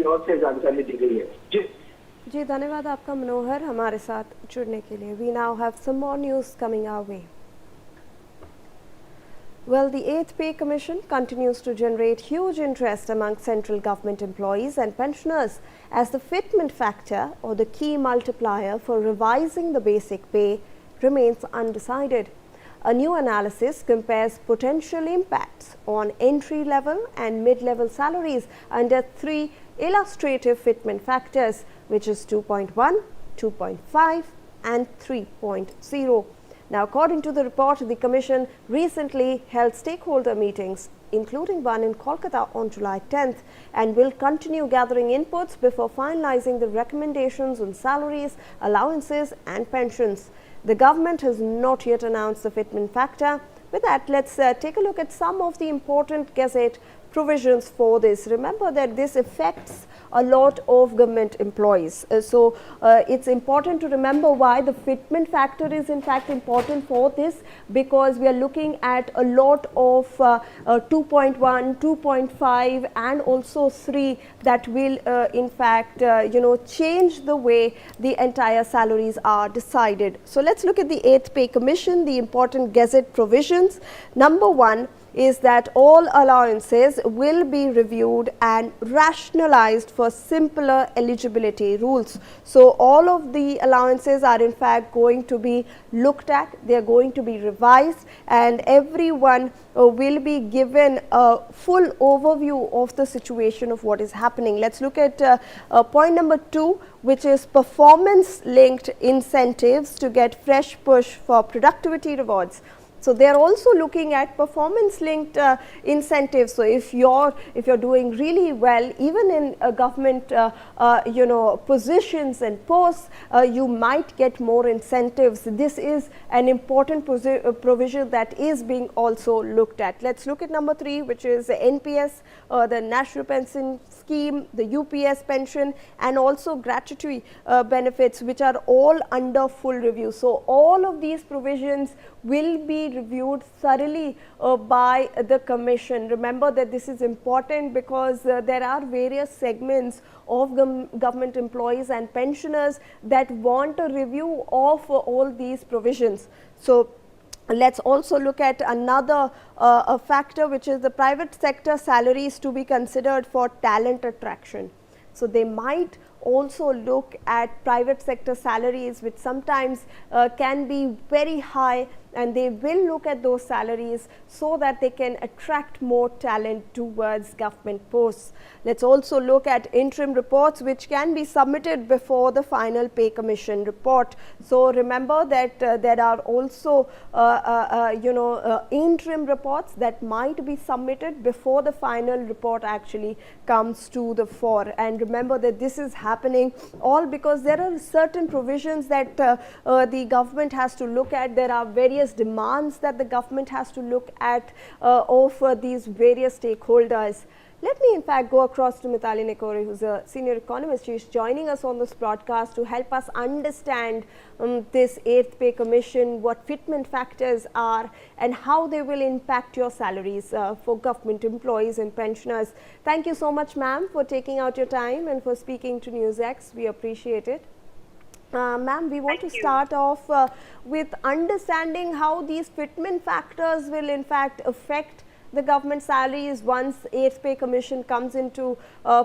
9 से जानकारी दी गई है। जी जी, धन्यवाद आपका मनोहर हमारे साथ जुड़ने के लिए। We now have some more news coming our way. Well, the 8th Pay Commission continues to generate huge interest among central government employees and pensioners as the fitment factor, or the key multiplier for revising the basic pay, remains undecided. A new analysis compares potential impacts on entry-level and mid-level salaries under 3 illustrative fitment factors, which is 2.1, 2.5 and 3.0. Now, according to the report, the Commission recently held stakeholder meetings, including one in Kolkata on July 10th, and will continue gathering inputs before finalizing the recommendations on salaries, allowances and pensions. The government has not yet announced the fitment factor. With that, let's take a look at some of the important Gazette provisions for this. Remember that this affects a lot of government employees. So it's important to remember why the fitment factor is in fact important for this, because we are looking at a lot of 2.1, 2.5 and also 3 that will in fact change the way the entire salaries are decided. So let's look at the 8th Pay Commission, the important Gazette provisions. Number 1 is that all allowances will be reviewed and rationalized for simpler eligibility rules. So all of the allowances are in fact going to be looked at, they are going to be revised, and everyone will be given a full overview of the situation of what is happening. Let's look at point number 2, which is performance linked incentives to get fresh push for productivity rewards. So they are also looking at performance linked incentives. So if you're doing really well, even in government positions and posts, you might get more incentives. This is an important provision that is being also looked at. Let's look at number 3, which is the NPS, the National Pension Scheme, the UPS pension, and also gratuity benefits, which are all under full review. So all of these provisions will be reviewed thoroughly by the Commission. Remember that this is important because there are various segments of government employees and pensioners that want a review of all these provisions. So let's also look at another factor, which is the private sector salaries to be considered for talent attraction. So they might also look at private sector salaries, which sometimes can be very high, and they will look at those salaries so that they can attract more talent towards government posts. Let's also look at interim reports which can be submitted before the final Pay Commission report. So remember that there are also interim reports that might be submitted before the final report actually comes to the fore. And remember that this is happening all because there are certain provisions that the government has to look at. There are various demands that the government has to look at of these various stakeholders. Let me in fact go across to Mitali Nekore, who's a senior economist. She is joining us on this broadcast to help us understand this 8th Pay Commission, what fitment factors are and how they will impact your salaries for government employees and pensioners. Thank you so much, ma'am, for taking out your time and for speaking to NewsX. We appreciate it. Ma'am, we want to start off with understanding how these fitment factors will in fact affect the government salaries once 8th Pay Commission comes into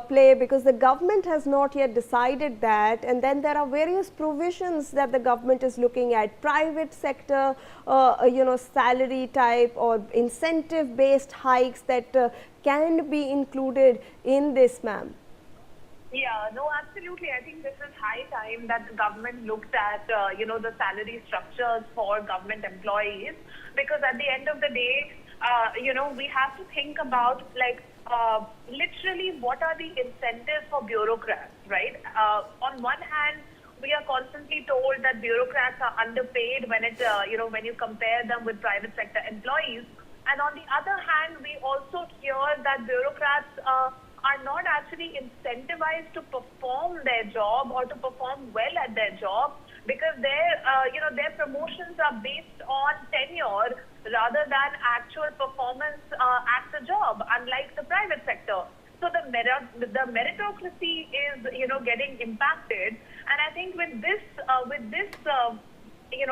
play, because the government has not yet decided that, and then there are various provisions that the government is looking at, private sector salary type or incentive based hikes that can be included in this, ma'am. Yeah, no, absolutely. I think this is high time that the government looked at, the salary structures for government employees, because at the end of the day, we have to think about literally what are the incentives for bureaucrats, right? On one hand, we are constantly told that bureaucrats are underpaid when when you compare them with private sector employees. And on the other hand, we also hear that bureaucrats are not actually incentivized to perform their job or to perform well at their job, because their promotions are based on tenure rather than actual performance at the job, unlike the private sector. So the meritocracy getting impacted. And I think with this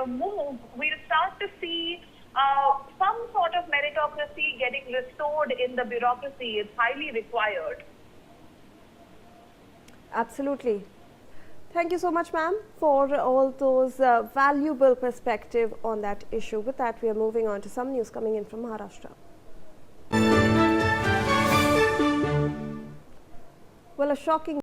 move, we'll start to see some sort of meritocracy getting restored in the bureaucracy. Is highly required. Absolutely. Thank you so much, ma'am, for all those valuable perspective on that issue. With that, we are moving on to some news coming in from Maharashtra. Well, a shocking